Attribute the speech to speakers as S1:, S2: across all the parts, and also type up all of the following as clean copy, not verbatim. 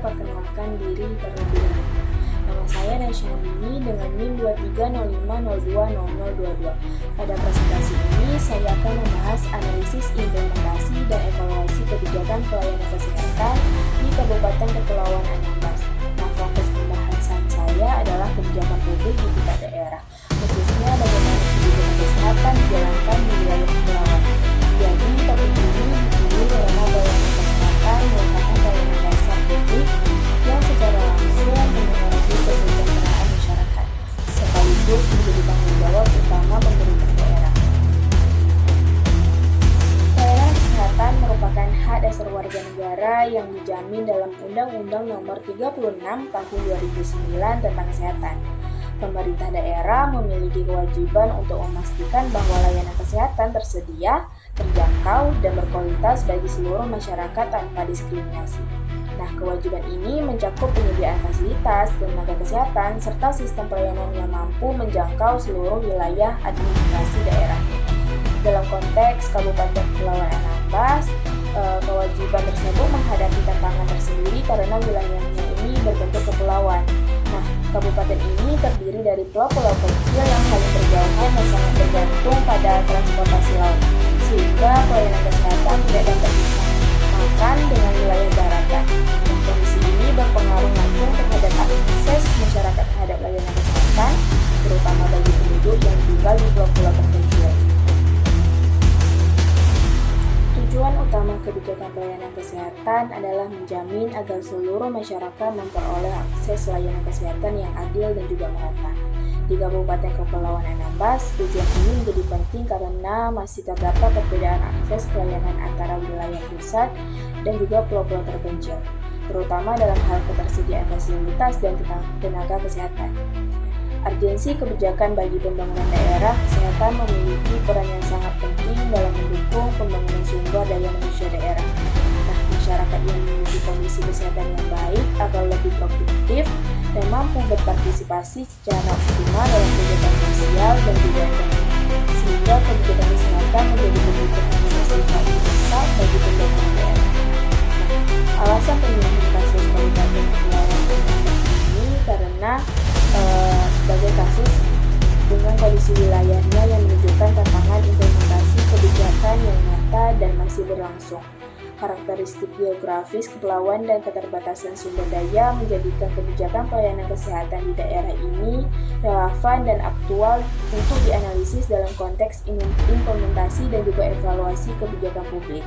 S1: perkenalkan diri terlebih dahulu. Nama saya Nasyani dengan NIM 2305020022. Pada presentasi ini, saya akan membahas analisis implementasi dan evaluasi kebijakan pelayanan kesehatan di Kabupaten Kepulauan Anambas. Nah, fokus pembahasan saya adalah kebijakan publik di tingkat daerah, khususnya bagaimana kebijakan kesehatan dijalankan di wilayah kepulauan. Jadi, topik ini dipilih karena pelayanan kesehatan merupakan pelayanan dasar publik yang secara langsung mempengaruhi kesejahteraan masyarakat, sekaligus menjadi tanggung jawab utama pemerintah daerah. Pelayanan kesehatan merupakan hak dasar warga negara yang dijamin dalam Undang-Undang Nomor 36 Tahun 2009 tentang Kesehatan. Pemerintah daerah memiliki kewajiban untuk memastikan bahwa layanan kesehatan tersedia, terjangkau, dan berkualitas bagi seluruh masyarakat tanpa diskriminasi. Nah, kewajiban ini mencakup penyediaan fasilitas, tenaga kesehatan, serta sistem pelayanan yang mampu menjangkau seluruh wilayah administrasi daerah. Dalam konteks Kabupaten Kepulauan Anambas, kewajiban tersebut menghadapi tantangan tersendiri karena wilayahnya ini berbentuk kepulauan. Nah, kabupaten ini terdiri dari pulau-pulau kecil yang saling berjauhan dan sangat bergantung pada transportasi laut, sehingga pelayanan kesehatan tidak dapat disamakan dengan wilayah daratan. Nah, kondisi ini berpengaruh langsung terhadap akses masyarakat terhadap layanan kesehatan, terutama bagi penduduk yang tinggal di pulau-pulau terpencil. Tujuan utama kebijakan pelayanan kesehatan adalah menjamin agar seluruh masyarakat memperoleh akses layanan kesehatan yang adil dan juga merata. Di Kabupaten Kepulauan Anambas, tujuan ini menjadi penting karena masih terdapat perbedaan akses pelayanan antara wilayah pusat dan juga pulau-pulau terpencil, terutama dalam hal ketersediaan fasilitas dan tenaga kesehatan. Urgensi kebijakan bagi pembangunan daerah kesehatan memiliki peran yang sangat penting dalam mendukung pembangunan sumber daya manusia daerah. Nah, masyarakat yang memiliki kondisi kesehatan yang baik akan lebih produktif dan mampu berpartisipasi secara optimal dalam kegiatan sosial dan juga ekonomi, sehingga kebijakan kesehatan menjadi kebutuhan yang bersifat besar bagi pembangunan daerah. Nah, alasan pemilihan kasus Kabupaten Kepulauan Anambas ini karena sebagai kasus dengan kondisi wilayahnya yang menunjukkan tantangan implementasi kebijakan yang nyata dan masih berlangsung. Karakteristik geografis kepulauan dan keterbatasan sumber daya menjadikan kebijakan pelayanan kesehatan di daerah ini relevan dan aktual untuk dianalisis dalam konteks implementasi dan juga evaluasi kebijakan publik.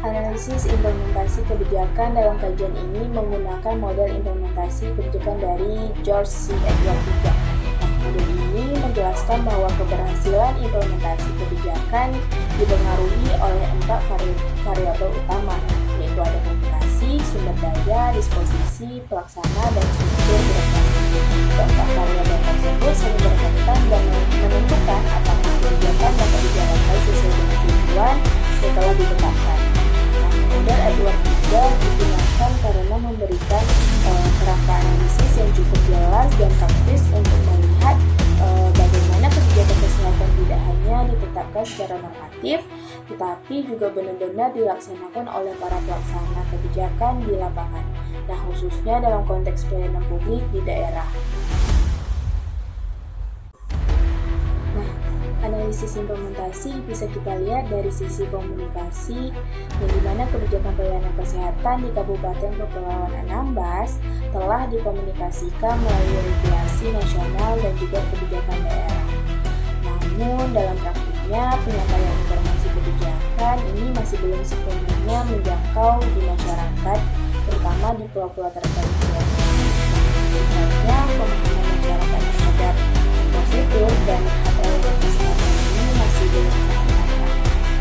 S1: Analisis implementasi kebijakan dalam kajian ini menggunakan model implementasi kebijakan dari George C. Edward III. Model ini menjelaskan bahwa keberhasilan implementasi kebijakan dipengaruhi oleh 4 variabel utama, yaitu ada komunikasi, sumber daya, disposisi, pelaksana, dan struktur birokrasi. Keempat variabel tersebut saling berkaitan dan menentukan apakah kebijakan dapat dijalankan sesuai dengan tujuan yang telah ditetapkan. Model Edward III digunakan karena memberikan kerangka analisis yang cukup jelas dan praktis untuk melihat bagaimana kebijakan kesehatan tidak hanya ditetapkan secara normatif, tetapi juga benar-benar dilaksanakan oleh para pelaksana kebijakan di lapangan. Nah, khususnya dalam konteks pelayanan publik di daerah. Analisis implementasi bisa kita lihat dari sisi komunikasi, yang dimana kebijakan pelayanan kesehatan di Kabupaten Kepulauan Anambas telah dikomunikasikan melalui regulasi nasional dan juga kebijakan daerah. Namun dalam praktiknya penyampaian informasi kebijakan ini masih belum sepenuhnya menjangkau di masyarakat, terutama di pulau-pulau terpencil. Misalnya pemahaman masyarakat terhadap prosedur dan layanan kesehatan ini masih belum terangkat.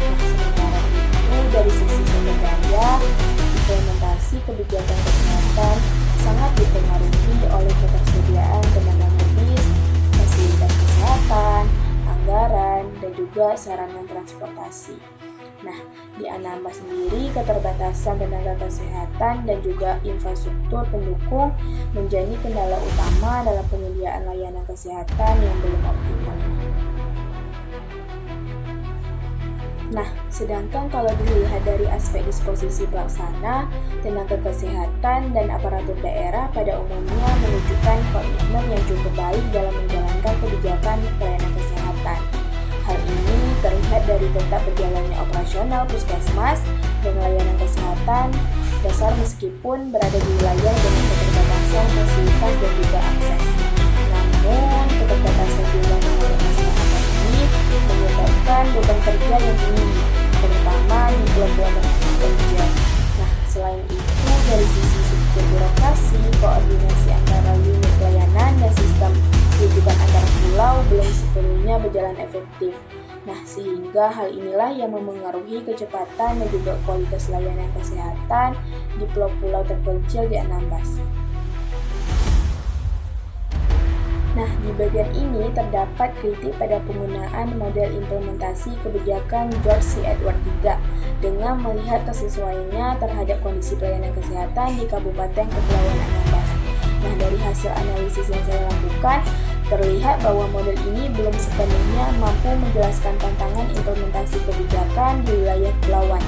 S1: Nah, sementara itu dari sisi sumber daya, implementasi kebijakan kesehatan sangat dipengaruhi oleh ketersediaan tenaga medis, fasilitas kesehatan, anggaran, dan juga sarana transportasi. Nah, di Anambas sendiri, keterbatasan tenaga kesehatan dan juga infrastruktur pendukung menjadi kendala utama dalam penyediaan layanan kesehatan yang belum optimal. Nah, sedangkan kalau dilihat dari aspek disposisi pelaksana, tenaga kesehatan dan aparatur daerah pada umumnya menunjukkan komitmen yang cukup baik dalam menjalankan kebijakan pelayanan kesehatan. Hal ini terlihat dari tetap berjalannya operasional puskesmas dan layanan kesehatan dasar meskipun berada di wilayah dengan keterbatasan fasilitas dan juga akses. Namun, keterbatasan jumlah tenaga kesehatan ini menyebabkan beban kerja yang tinggi, terutama di pelabuhan kerja. Nah, selain itu, dari sisi struktur birokrasi, koordinasi antara unit pelayanan dan sistem rujukan antar pulau belum sepenuhnya berjalan efektif. Nah, sehingga hal inilah yang memengaruhi kecepatan dan juga kualitas layanan kesehatan di pulau-pulau terpencil di Anambas. Nah, di bagian ini terdapat kritik pada penggunaan model implementasi kebijakan George C. Edward III dengan melihat kesesuaiannya terhadap kondisi pelayanan kesehatan di Kabupaten Kepulauan Anambas. Nah, dari hasil analisis yang saya lakukan, terlihat bahwa model ini belum sepenuhnya mampu menjelaskan tantangan implementasi kebijakan di wilayah kepulauan.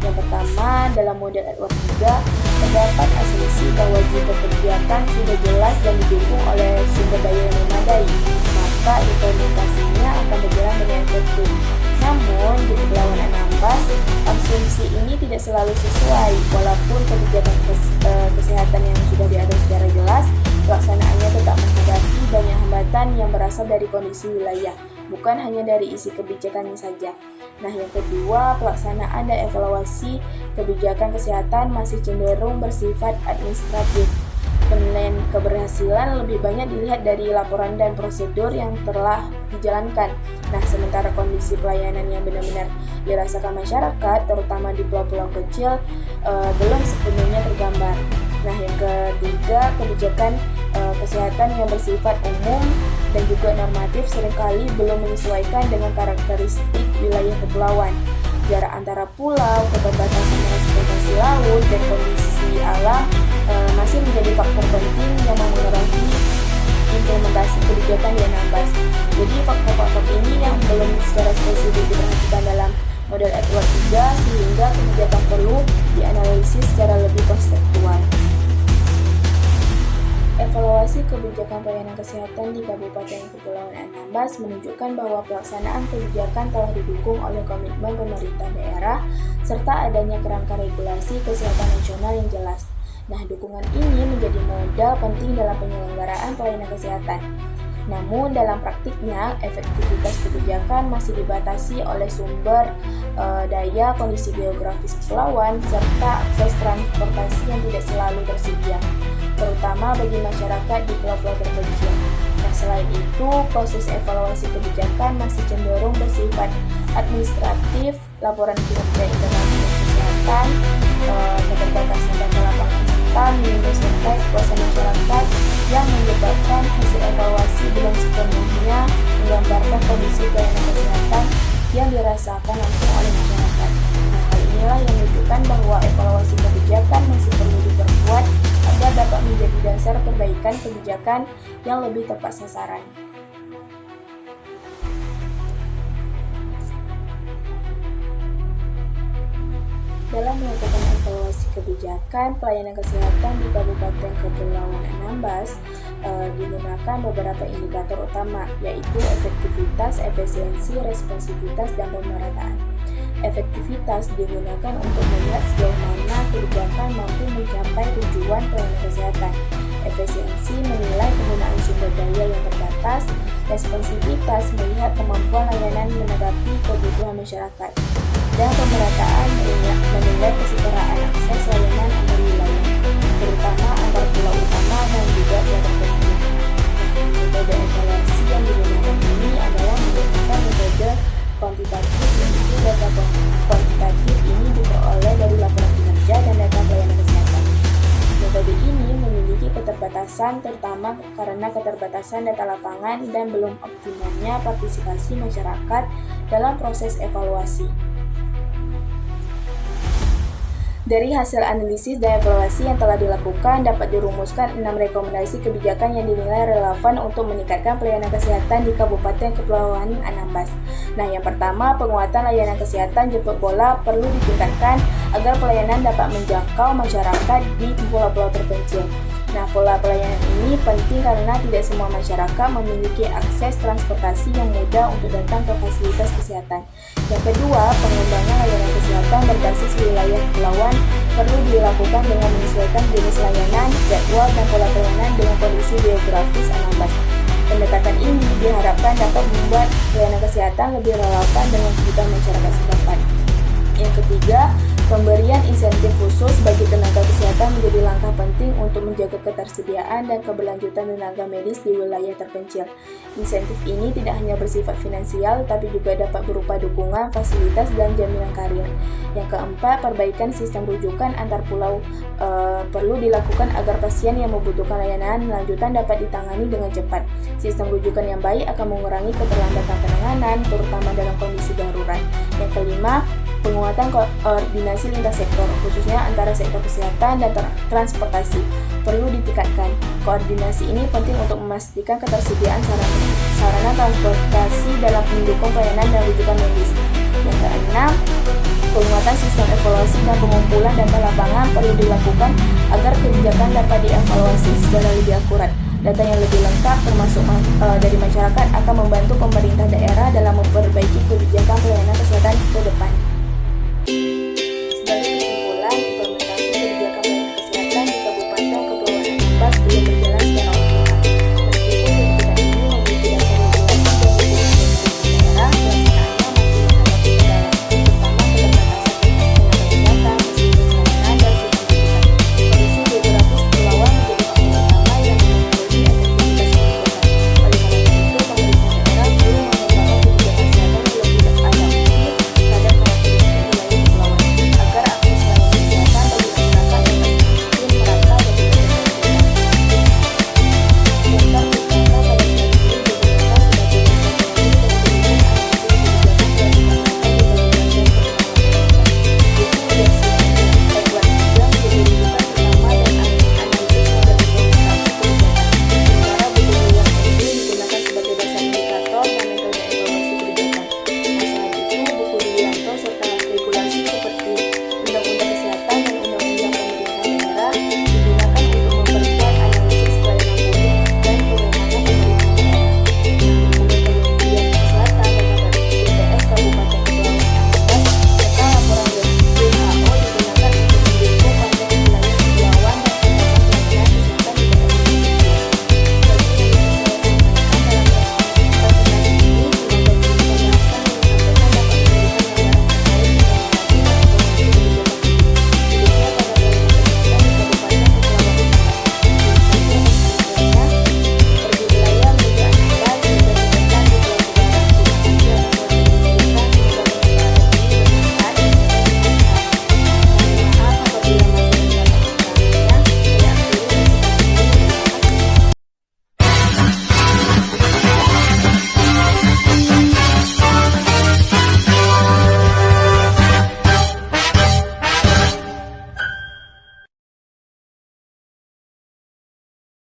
S1: Yang pertama, dalam model Edward III, terdapat asumsi bahwa jika kebijakan sudah jelas dan didukung oleh sumber daya yang memadai, maka implementasinya akan berjalan dengan efektif. Namun, di Kepulauan Anambas, asumsi ini tidak selalu sesuai, walaupun kebijakan kesehatan yang sudah diatur secara jelas, pelaksanaannya tetap menghadapi banyak hambatan yang berasal dari kondisi wilayah, bukan hanya dari isi kebijakannya saja. Nah, yang kedua, pelaksanaan dan evaluasi kebijakan kesehatan masih cenderung bersifat administratif. Penilaian keberhasilan lebih banyak dilihat dari laporan dan prosedur yang telah dijalankan. Nah, sementara kondisi pelayanan yang benar-benar dirasakan masyarakat, terutama di pulau-pulau kecil, belum sepenuhnya tergambar. Nah, yang ketiga, kebijakan kesehatan yang bersifat umum dan juga normatif seringkali belum menyesuaikan dengan karakteristik wilayah kepulauan. Jarak antara pulau, keterbatasan transportasi laut, dan kondisi alam masih menjadi faktor penting yang memengaruhi implementasi kebijakan di Anambas. Jadi faktor-faktor ini yang belum secara spesifik diperhatikan dalam model Edward III, sehingga kebijakan perlu dianalisis secara lebih konseptual. Evaluasi kebijakan pelayanan kesehatan di Kabupaten Kepulauan Anambas menunjukkan bahwa pelaksanaan kebijakan telah didukung oleh komitmen pemerintah daerah serta adanya kerangka regulasi kesehatan nasional yang jelas. Nah, dukungan ini menjadi modal penting dalam penyelenggaraan pelayanan kesehatan. Namun, dalam praktiknya, efektivitas kebijakan masih dibatasi oleh sumber daya, kondisi geografis kepulauan, serta akses transportasi yang tidak selalu tersedia, terutama bagi masyarakat di pulau-pulau terpencil. Nah, selain itu, proses evaluasi kebijakan masih cenderung bersifat administratif, laporan kinerja internal dinas kesehatan, keterbatasan data lapangan serta minimnya serta kuasa masyarakat yang menyebabkan hasil evaluasi belum sepenuhnya menggambarkan kondisi pelayanan kesehatan yang dirasakan langsung oleh masyarakat. Nah, hal inilah yang menunjukkan bahwa evaluasi kebijakan masih perlu diperkuat agar dapat menjadi dasar perbaikan kebijakan yang lebih tepat sasaran. Dalam melakukan evaluasi kebijakan pelayanan kesehatan di Kabupaten Kepulauan Anambas, digunakan beberapa indikator utama, yaitu efektivitas, efisiensi, responsivitas, dan pemerataan. Efektivitas digunakan untuk melihat sejauh mana kebijakan mampu mencapai tujuan pelayanan kesehatan. Efisiensi menilai penggunaan sumber daya yang terbatas. Responsivitas melihat kemampuan layanan menanggapi kebutuhan masyarakat. Dan pemerataan menilai kesetaraan akses layanan antar wilayah, terutama antar pulau utama dan juga pulau terpencil. Metode evaluasi yang digunakan ini adalah menggunakan metode kuantitatif, yaitu data kuantitatif ini diperoleh dari laporan kinerja dan data pelayanan kesehatan. Metode ini memiliki keterbatasan, terutama karena keterbatasan data lapangan dan belum optimalnya partisipasi masyarakat dalam proses evaluasi. Dari hasil analisis dan evaluasi yang telah dilakukan, dapat dirumuskan 6 rekomendasi kebijakan yang dinilai relevan untuk meningkatkan pelayanan kesehatan di Kabupaten Kepulauan Anambas. Nah, yang pertama, penguatan layanan kesehatan jemput bola perlu ditingkatkan agar pelayanan dapat menjangkau masyarakat di pulau-pulau terpencil. Nah, pola pelayanan ini penting karena tidak semua masyarakat memiliki akses transportasi yang mudah untuk datang ke fasilitas kesehatan. Yang kedua, pengembangan layanan kesehatan berbasis wilayah kepulauan perlu dilakukan dengan menyesuaikan jenis layanan, jadwal, dan pola pelayanan dengan kondisi geografis Anambas. Pendekatan ini diharapkan dapat membuat pelayanan kesehatan lebih relevan dengan kebutuhan masyarakat setempat. Yang ketiga, pemberian insentif khusus bagi tenaga kesehatan menjadi langkah penting untuk menjaga ketersediaan dan keberlanjutan tenaga medis di wilayah terpencil. Insentif ini tidak hanya bersifat finansial, tapi juga dapat berupa dukungan, fasilitas, dan jaminan karir. Yang keempat, perbaikan sistem rujukan antar pulau perlu dilakukan agar pasien yang membutuhkan layanan lanjutan dapat ditangani dengan cepat. Sistem rujukan yang baik akan mengurangi keterlambatan penanganan, terutama dalam kondisi darurat. Yang kelima, penguatan koordinasi lintas sektor, khususnya antara sektor kesehatan dan transportasi, perlu ditingkatkan. Koordinasi ini penting untuk memastikan ketersediaan sarana transportasi dalam mendukung pelayanan dan rujukan medis. Yang keenam, penguatan sistem evaluasi dan pengumpulan data lapangan perlu dilakukan agar kebijakan dapat dievaluasi secara lebih akurat. Data yang lebih lengkap termasuk dari masyarakat akan membantu pemerintah daerah dalam memperbaiki kebijakan pelayanan kesehatan ke depan.